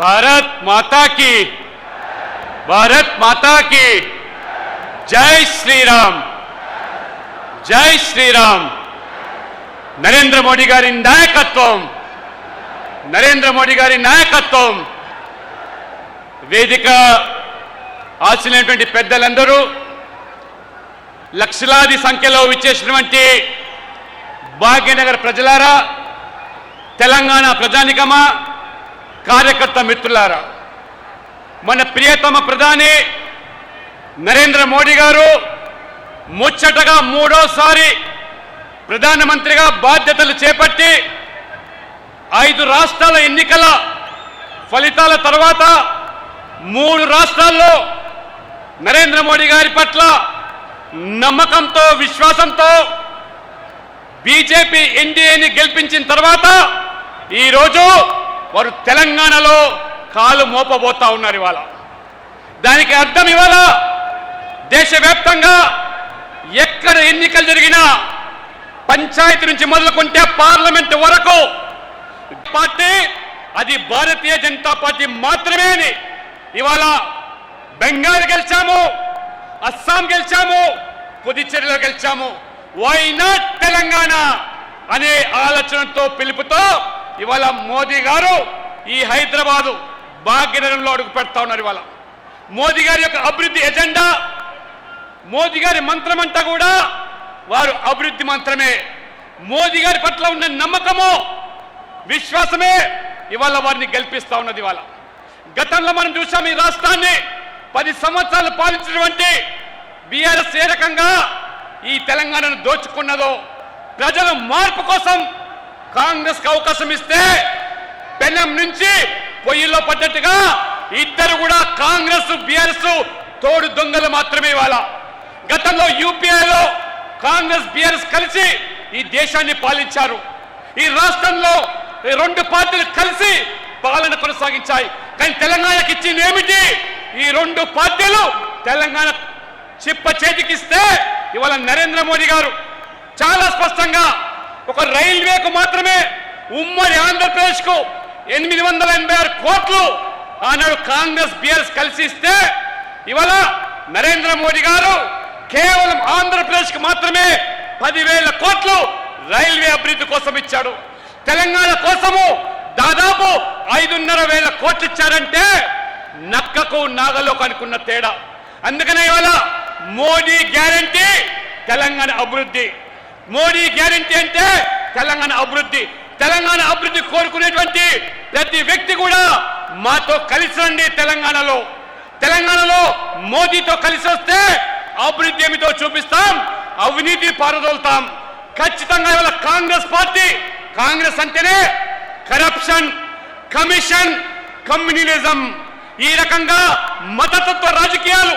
भारत माता की जय श्री राम नरेंद्र मोदी गारी नायकत्వం వేదిక ఆశీనులైనటువంటి పెద్దలందరూ లక్షలాది సంఖ్యలో విచ్చేసినటువంటి భాగ్యనగర్ ప్రజలారా, తెలంగాణ ప్రజానికమా, కార్యకర్త మిత్రులారా, మన ప్రియతమ ప్రధాని నరేంద్ర మోడీ గారు ముచ్చటగా మూడోసారి ప్రధానమంత్రిగా బాధ్యతలు చేపట్టి 5 రాష్ట్రాల ఎన్నికల ఫలితాల తర్వాత 3 రాష్ట్రాల్లో నరేంద్ర మోడీ గారి పట్ల నమ్మకంతో, విశ్వాసంతో బీజేపీ ఎన్డీఏని గెలిపించిన తర్వాత ఈరోజు వారు తెలంగాణలో కాలు మోపబోతా ఉన్నారు. ఇవాళ దానికి అర్థం ఇవాళ దేశవ్యాప్తంగా ఎక్కడ ఎన్నికలు జరిగినా పంచాయతీ నుంచి మొదలుకుంటే పార్లమెంట్ వరకు పార్టీ అది భారతీయ జనతా పార్టీ మాత్రమే అని ఇవాళ బెంగాల్ గెలిచాము, అస్సాం గెలిచాము, పుదుచ్చేరిలో గెలిచాము. వై నాట్ తెలంగాణ అనే ఆలోచనతో పిలుపుతో ఇవాళ మోదీ గారు ఈ హైదరాబాదు భాగ్యనగరంలో అడుగు పెడతా ఉన్నారు. ఇవాళ మోదీ గారి యొక్క అభివృద్ధి ఎజెండా, మోదీ గారి మంత్రం అంతా కూడా వారు అభివృద్ధి మంత్రమే. మోదీ గారి పట్ల ఉన్న నమ్మకము, విశ్వాసమే ఇవాళ వారిని గెలిపిస్తా ఉన్నది. ఇవాళ గతంలో మనం చూసాం, ఈ రాష్ట్రాన్ని 10 సంవత్సరాలు పాలించినటువంటి బీఆర్ఎస్ ఏ రకంగా ఈ తెలంగాణను దోచుకున్నదో, ప్రజలు మార్పు కోసం కాంగ్రెస్కి అవకాశం ఇస్తే పెనం నుంచి పొయ్యిలో పడ్డట్టుగా ఇద్దరు కూడా కాంగ్రెస్ బీఆర్ఎస్ తోడు దొంగలు మాత్రమే. ఇవాళ గతంలో యూపీఏలో కాంగ్రెస్ బీఆర్ఎస్ కలిసి ఈ దేశాన్ని పాలించారు. ఈ రాష్ట్రంలో 2 పార్టీలు కలిసి పాలన కొనసాగించాయి. కానీ తెలంగాణకి ఇచ్చింది ఏమిటి? ఈ 2 పార్టీలు తెలంగాణ చిప్ప చేతికిస్తే ఇవాళ నరేంద్ర మోడీ గారు చాలా స్పష్టంగా ఒక రైల్వేకు మాత్రమే ఉమ్మడి ఆంధ్రప్రదేశ్కు 886 కోట్లు ఆనాడు కాంగ్రెస్ బీఆర్ఎస్ కలిసి ఇస్తే ఇవాళ నరేంద్ర మోడీ గారు కేవలం ఆంధ్రప్రదేశ్కి మాత్రమే 10,000 కోట్లు రైల్వే అభివృద్ధి కోసం ఇచ్చాడు. తెలంగాణ కోసము దాదాపు 5,500 కోట్లు ఇచ్చారంటే నక్కకు నాగలోకి అనుకున్న తేడా. అందుకనే ఇవాళ మోడీ గ్యారంటీ తెలంగాణ అభివృద్ధి, మోడీ గ్యారంటీ అంటే తెలంగాణ అభివృద్ధి. తెలంగాణ అభివృద్ధి కోరుకునేటువంటి ప్రతి వ్యక్తి కూడా మాతో కలిసి రండి. తెలంగాణలో మోదీతో కలిసి వస్తే అభివృద్ధి ఏమిటో చూపిస్తాం, అవినీతి పారదోలుతాం. ఖచ్చితంగా ఇవాళ కాంగ్రెస్ పార్టీ, కాంగ్రెస్ అంటేనే కరప్షన్, కమిషన్, కమ్యూనిజం, ఈ రకంగా మతతత్వ రాజకీయాలు.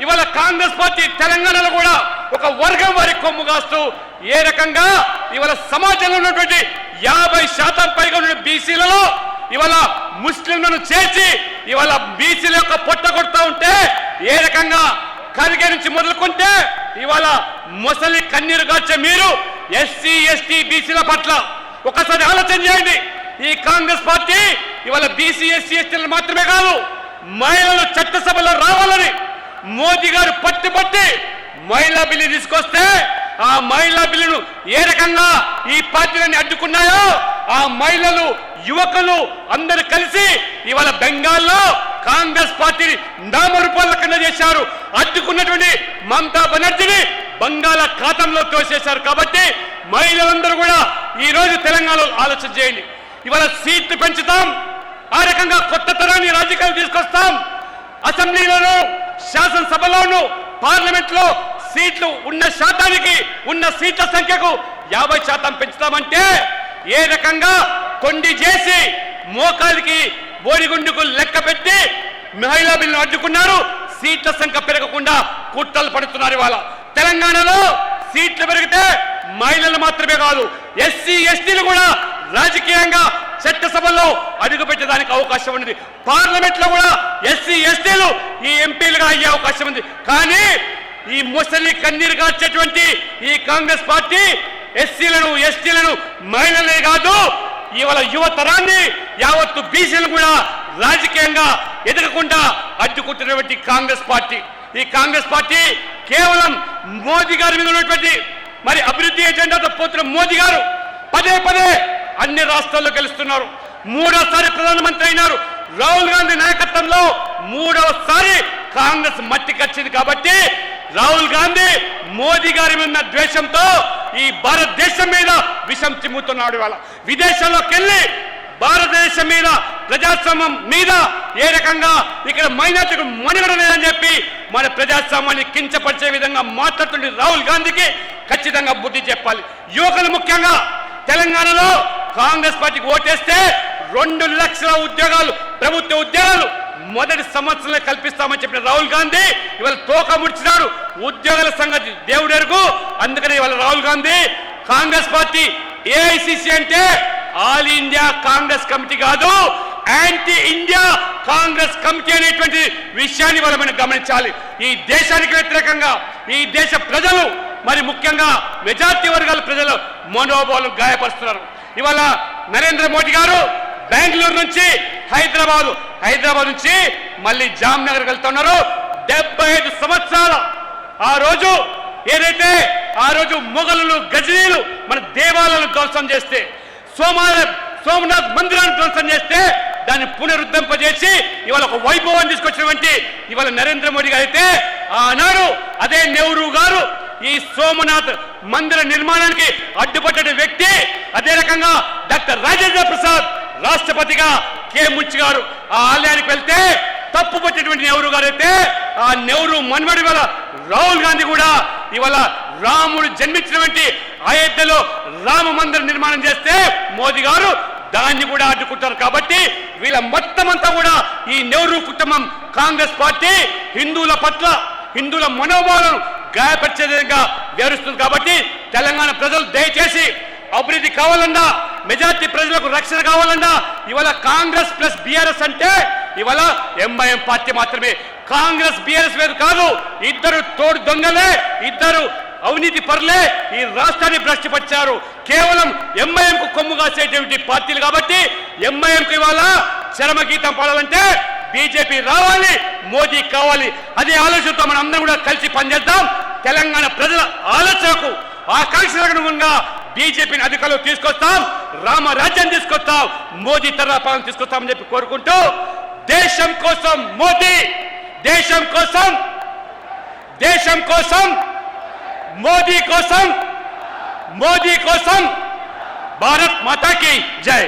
ఇవాళ కాంగ్రెస్ పార్టీ తెలంగాణలో కూడా ఒక వర్గం వారి కొమ్ము కాస్తూ ఏ రకంగా ఇవాళ సమాజంలో ఉన్నటువంటి 50% పైగా ఉన్న బీసీలలో ఇవాళ ముస్లింలను చేర్చి ఇవాళ బీసీల యొక్క పొట్ట కొడతా ఉంటే, ఏ రకంగా ఖర్గే నుంచి మొదలుకుంటే ఇవాళ మొసలి కన్నీరు గార్చే మీరు ఎస్సీ ఎస్టీ బీసీల పట్ల ఒకసారి ఆలోచన చేయండి. ఈ కాంగ్రెస్ పార్టీ ఇవాళ బీసీ ఎస్సీ ఎస్టీలు మాత్రమే కాదు, మహిళలు చట్టసభలో రావాలని మోదీ గారు పట్టి మహిళా బిల్లు తీసుకొస్తే ఆ మహిళా బిల్లును ఏ రకంగా ఈ పార్టీలని అడ్డుకున్నాయో ఆ మహిళలు, యువకులు అందరూ కలిసి ఇవాళ బెంగాల్లో కాంగ్రెస్ పార్టీని నామరూపాల కింద చేశారు. అడ్డుకున్నటువంటి మమతా బెనర్జీని బంగాళాఖాతంలో తోసేశారు. కాబట్టి మహిళలందరూ కూడా ఈ రోజు తెలంగాణలో ఆలోచన చేయండి. ఇవాళ సీట్లు పెంచుతాం, ఆ రకంగా కొత్త తరాన్ని రాజకీయాలు తీసుకొస్తాం. అసెంబ్లీలోనూ, శాసనసభలోనూ, పార్లమెంట్ లో సీట్లు ఉన్న శాతానికి, ఉన్న సీట్ల సంఖ్యకు 50% పెంచుతామంటే ఏ రకంగా కొండి చేసి మోకాలికి బోడిగుండుకు లెక్క పెట్టి మహిళా బిల్లును అడ్డుకున్నారు. సీట్ల సంఖ్య పెరగకుండా కుట్రలు పడుతున్నారు. ఇవాళ తెలంగాణలో సీట్లు పెరిగితే మహిళలు మాత్రమే కాదు, ఎస్సీ ఎస్టీలు కూడా రాజకీయంగా చట్టసభలో అడుగుపెట్టడానికి అవకాశం ఉంది. పార్లమెంట్ లో కూడా ఎస్సీ ఎస్టీలు ఈ ఎంపీలుగా అయ్యే అవకాశం ఉంది. కానీ ఈ ముసలి కన్నీరు గార్చేటువంటి ఈ కాంగ్రెస్ పార్టీ ఎస్సీలను, ఎస్టీలను, మహిళలే కాదు ఇవాళ యువతరాన్ని యావత్తు బీసీలు కూడా రాజకీయంగా ఎదగకుండా అడ్డుకుంటున్నటువంటి కాంగ్రెస్ పార్టీ, ఈ కాంగ్రెస్ పార్టీ కేవలం మోదీ గారి మీద ఉన్నటువంటి మరి అభివృద్ధి ఎజెండాతో పోతున్న మోదీ గారు పదే పదే అన్ని రాష్ట్రాల్లో గెలుస్తున్నారు. మూడోసారి ప్రధానమంత్రి అయినారు. రాహుల్ గాంధీ నాయకత్వంలో మూడవసారి కాంగ్రెస్ మట్టికొచ్చింది. కాబట్టి రాహుల్ గాంధీ మోదీ గారి మీద ద్వేషంతో ఈ భారతదేశం మీద విషం చిమ్ముతున్నాడు. ఇవాళ విదేశాల్లోకి వెళ్ళి భారతదేశం మీద ప్రజాస్వామ్యం మీద ఏ రకంగా ఇక్కడ మైనార్టీకి మనుగడ లేదని చెప్పి మన ప్రజాస్వామ్యాన్ని కించపరిచే విధంగా మాట్లాడుతుండే రాహుల్ గాంధీకి ఖచ్చితంగా బుద్ధి చెప్పాలి. యువకులు ముఖ్యంగా తెలంగాణలో కాంగ్రెస్ పార్టీకి ఓటేస్తే 2 లక్షల ఉద్యోగాలు, ప్రభుత్వ ఉద్యోగాలు మొదటి సంవత్సరంలో కల్పిస్తామని చెప్పిన రాహుల్ గాంధీ ఇవాళ తోక ముడిచినాడు. ఉద్యోగాల సంగతి దేవుడెరుగు. అందుకని ఇవాళ రాహుల్ గాంధీ కాంగ్రెస్ పార్టీ ఏఐసిసి అంటే ఆల్ ఇండియా కాంగ్రెస్ కమిటీ కాదు, యాంటీ ఇండియా కాంగ్రెస్ కమిటీ అనేటువంటి విషయాన్ని ఇవాళ మనం గమనించాలి. ఈ దేశానికి వ్యతిరేకంగా ఈ దేశ ప్రజలు మరి ముఖ్యంగా మెజార్టీ వర్గాల ప్రజలు మనోభావాలను గాయపరుస్తున్నారు. ఇవాళ నరేంద్ర మోడీ గారు బెంగళూరు నుంచి హైదరాబాద్ నుంచి మళ్ళీ జామ్నగర్ వెళ్తున్నారు. 75 సంవత్సరాల ఆ రోజు ఏదైతే ఆ రోజు మొఘలులు గజనీలు మన దేవాలయాలను ధ్వంసం చేస్తే, సోమనాథ్ మందిరాన్ని ధ్వంసం చేస్తే దాన్ని పునరుద్ధరింపజేసి ఇవాళ ఒక వైభవాన్ని తీసుకొచ్చినటువంటి ఇవాళ నరేంద్ర మోడీ గారు అయితే ఆనాడు అదే నెహ్రూ గారు ఈ సోమనాథ్ మందిర నిర్మాణానికి అడ్డుపడ్డ వ్యక్తి. అదే రకంగా డాక్టర్ రాజేంద్ర ప్రసాద్ రాష్ట్రపతిగా కె మున్షి గారు ఆ ఆలయానికి వెళ్తే తప్పు పట్టినటువంటి నెహ్రూ గారు అయితే ఆ నెహ్రూ మన్మడి వల్ల రాహుల్ గాంధీ కూడా ఇవాళ రాముడు జన్మించినటువంటి అయోధ్యలో రామ మందిర నిర్మాణం చేస్తే మోదీ గారు దాన్ని కూడా అడ్డుకుంటారు. కాబట్టి వీళ్ళ మొత్తం అంతా కూడా ఈ నెహ్రూ కుటుంబం కాంగ్రెస్ పార్టీ హిందువుల పట్ల హిందువుల మనోభావాలను గాయపరిచే విధంగా వ్యవహరిస్తుంది. కాబట్టి తెలంగాణ ప్రజలు దయచేసి అభివృద్ధి కావాలన్నా, మెజార్టీ ప్రజలకు రక్షణ కావాలన్నా ఇవాళ కాంగ్రెస్ ప్లస్ బీఆర్ఎస్ అంటే ఇవాళ ఎంఐఎం పార్టీ మాత్రమే. కాంగ్రెస్ బీఆర్ఎస్ వేరు కాదు. ఇద్దరు తోడు దొంగలే, ఇద్దరు అవినీతి పరులే ఈ రాష్ట్రాన్ని భ్రష్టుపరిచారు. కేవలం ఎంఐఎంకు కొమ్ము కాసేటువంటి పార్టీలు. కాబట్టి ఎంఐఎంకు ఇవాళ చరమగీతం పాడాలంటే బీజేపీ రావాలి, మోదీ కావాలి. అదే ఆలోచనతో మనం అందరం కూడా కలిసి పనిచేద్దాం. తెలంగాణ ప్రజల ఆలోచనకు ఆకాంక్షలకు అనుగుణంగా బీజేపీని అధికారంలో తీసుకొస్తాం, రామరాజ్యం తీసుకొస్తాం, మోదీ తరహా పాలన తీసుకొస్తామని చెప్పి కోరుకుంటూ దేశం కోసం మోదీ, దేశం కోసం మోదీ కోసం భారత్ మాతా కీ జై.